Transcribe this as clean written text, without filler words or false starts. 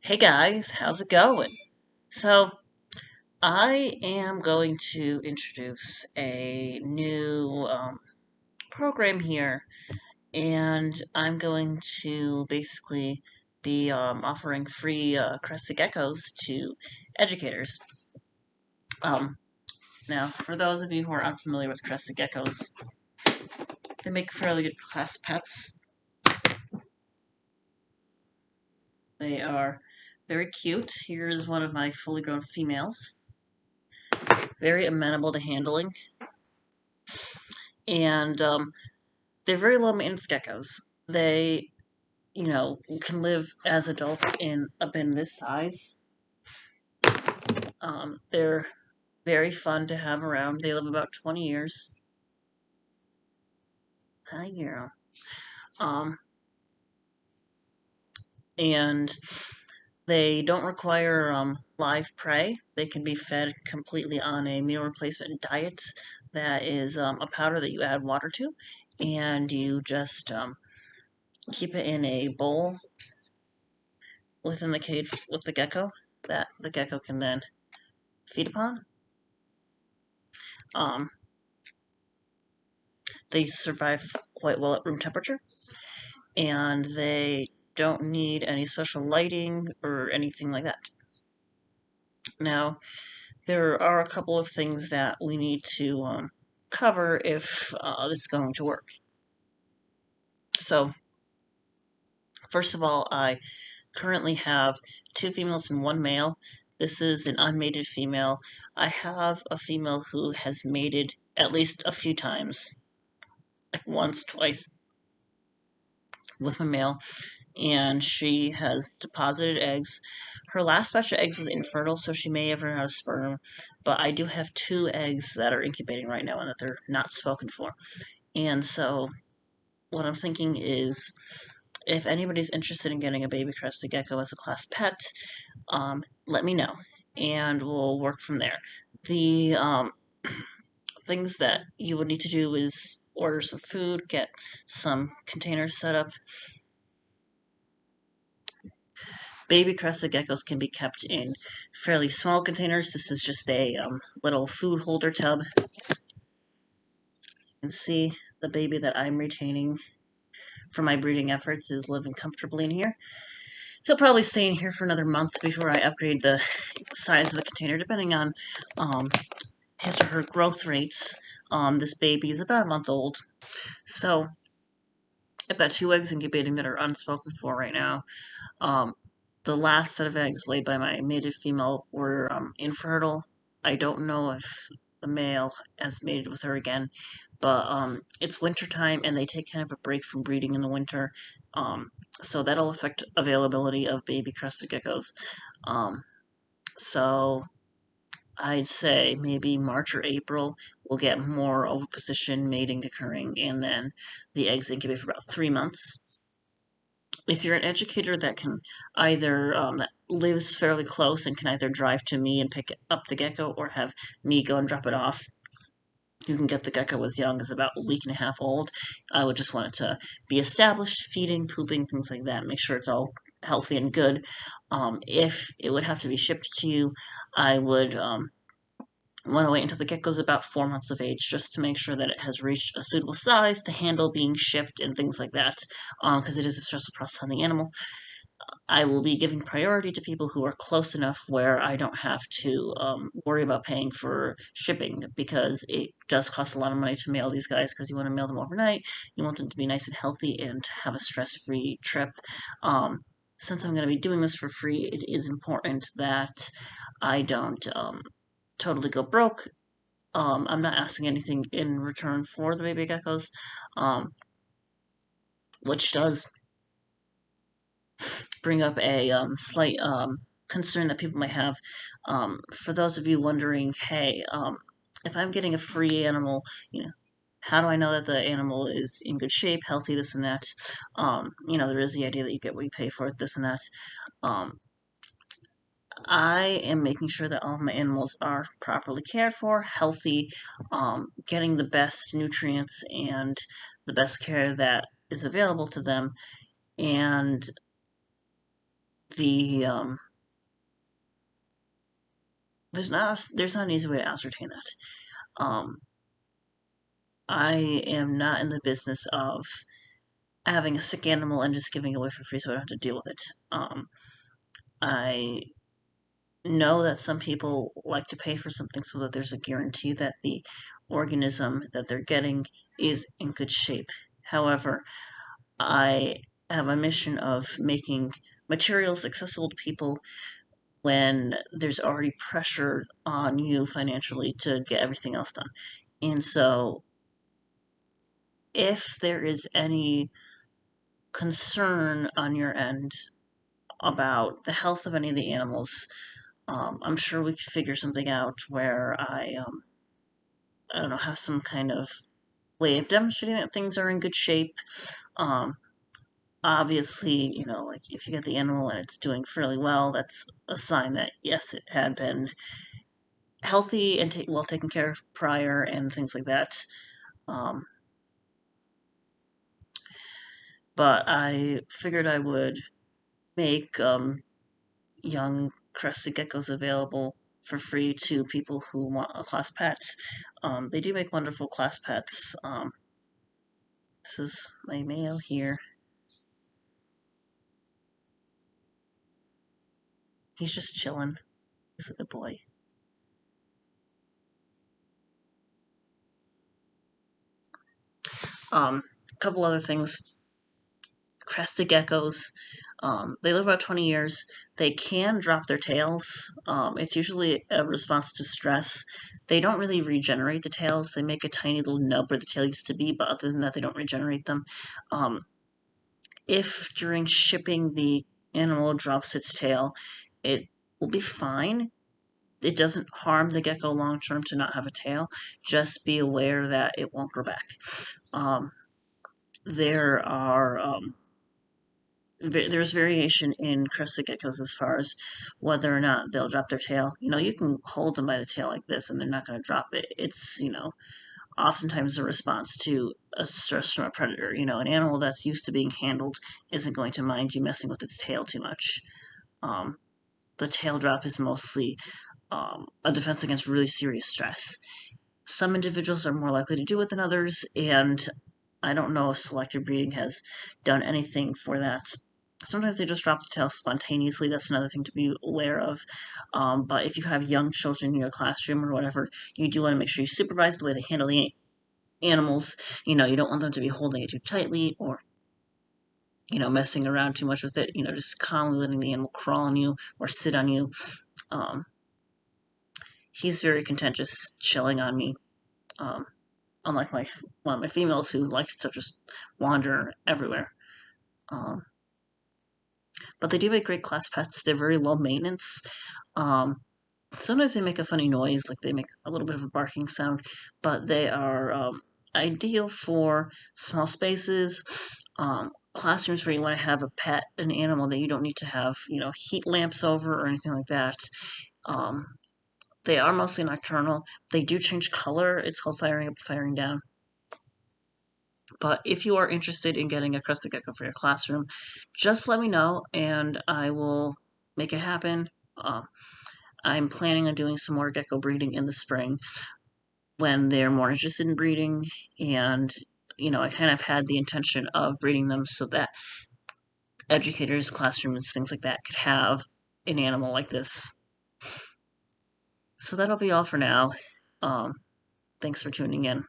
Hey guys, how's it going? So, I am going to introduce a new program here, and I'm going to basically be offering free Crested Geckos to educators. Um, Now, for those of you who are unfamiliar with Crested Geckos, they make fairly good class pets. They are very cute. Here's one of my fully grown females. Very amenable to handling. And they're very low maintenance geckos. They, can live as adults in a bin this size. They're very fun to have around. They live about 20 years. Hi, girl. Um, and they don't require live prey. They can be fed completely on a meal replacement diet that is a powder that you add water to, and you just keep it in a bowl within the cage with the gecko that the gecko can then feed upon. Um, they survive quite well at room temperature, and they don't need any special lighting or anything like that. Now, there are a couple of things that we need to cover if this is going to work. So, first of all, I currently have two females and one male. This is an unmated female. I have a female who has mated at least a few times, like once, twice, with my male, and she has deposited eggs. Her last batch of eggs was infertile, so she may have run out of sperm, but I do have two eggs that are incubating right now and that they're not spoken for. And so what I'm thinking is if anybody's interested in getting a baby crested gecko as a class pet, let me know, and we'll work from there. The things that you would need to do is order some food, get some containers set up. Baby crested geckos can be kept in fairly small containers. This is just a little food holder tub. You can see the baby that I'm retaining for my breeding efforts is living comfortably in here. He'll probably stay in here for another month before I upgrade the size of the container, depending on his or her growth rates. This baby is about a month old. So I've got two eggs incubating that are unspoken for right now. The last set of eggs laid by my mated female were infertile. I don't know if the male has mated with her again, but it's wintertime and they take kind of a break from breeding in the winter. So that'll affect availability of baby crested geckos. So I'd say maybe March or April we'll get more oviposition mating occurring, and then the eggs incubate for about 3 months. If you're an educator that can either that lives fairly close and can either drive to me and pick up the gecko or have me go and drop it off, you can get the gecko as young as about a week and a half old. I would just want it to be established, feeding, pooping, things like that. Make sure it's all healthy and good. If it would have to be shipped to you, I would want to wait until the gecko is about 4 months of age just to make sure that it has reached a suitable size to handle being shipped and things like that, because it is a stressful process on the animal. I will be giving priority to people who are close enough where I don't have to worry about paying for shipping, because it does cost a lot of money to mail these guys because you want to mail them overnight. You want them to be nice and healthy and have a stress-free trip. Since I'm going to be doing this for free, it is important that I don't totally go broke. I'm not asking anything in return for the baby geckos, which does bring up a slight concern that people might have. For those of you wondering, hey, if I'm getting a free animal, how do I know that the animal is in good shape, healthy, this and that? There is the idea that you get what you pay for it, this and that. I am making sure that all my animals are properly cared for, healthy, getting the best nutrients and the best care that is available to them. And the there's not an easy way to ascertain that. I am not in the business of having a sick animal and just giving it away for free so I don't have to deal with it. I know that some people like to pay for something so that there's a guarantee that the organism that they're getting is in good shape. However, I have a mission of making materials accessible to people when there's already pressure on you financially to get everything else done. And so, if there is any concern on your end about the health of any of the animals, I'm sure we could figure something out where I don't know, have some kind of way of demonstrating that things are in good shape. Um, Obviously, like if you get the animal and it's doing fairly well, that's a sign that yes, it had been healthy and well taken care of prior and things like that. Um, but I figured I would make young crested geckos available for free to people who want a class pet. They do make wonderful class pets. This is my male here. He's just chilling. He's a good boy. A couple other things. Crested geckos. They live about 20 years. They can drop their tails. It's usually a response to stress. They don't really regenerate the tails. They make a tiny little nub where the tail used to be, but other than that, they don't regenerate them. Um, if during shipping the animal drops its tail, it will be fine. It doesn't harm the gecko long term to not have a tail. Just be aware that it won't grow back. Um, there are there's variation in crested geckos as far as whether or not they'll drop their tail. You can hold them by the tail like this, and they're not going to drop it. It's oftentimes a response to a stress from a predator. An animal that's used to being handled isn't going to mind you messing with its tail too much. Um, the tail drop is mostly a defense against really serious stress. Some individuals are more likely to do it than others, and I don't know if selective breeding has done anything for that. Sometimes they just drop the tail spontaneously. That's another thing to be aware of. But if you have young children in your classroom or whatever, you do want to make sure you supervise the way they handle the animals. You don't want them to be holding it too tightly or messing around too much with it. Just calmly letting the animal crawl on you or sit on you. Um, he's very content just chilling on me. Um, Unlike one of my females who likes to just wander everywhere. Um, but they do make great class pets. They're very low maintenance. Um, Sometimes they make a funny noise, like they make a little bit of a barking sound, but they are ideal for small spaces, classrooms where you want to have a pet, an animal that you don't need to have, heat lamps over or anything like that. Um, they are mostly nocturnal. They do change color. It's called firing up, firing down. But if you are interested in getting a crested gecko for your classroom, just let me know and I will make it happen. I'm planning on doing some more gecko breeding in the spring when they're more interested in breeding, and I kind of had the intention of breeding them so that educators, classrooms, things like that could have an animal like this. So that'll be all for now. Thanks for tuning in.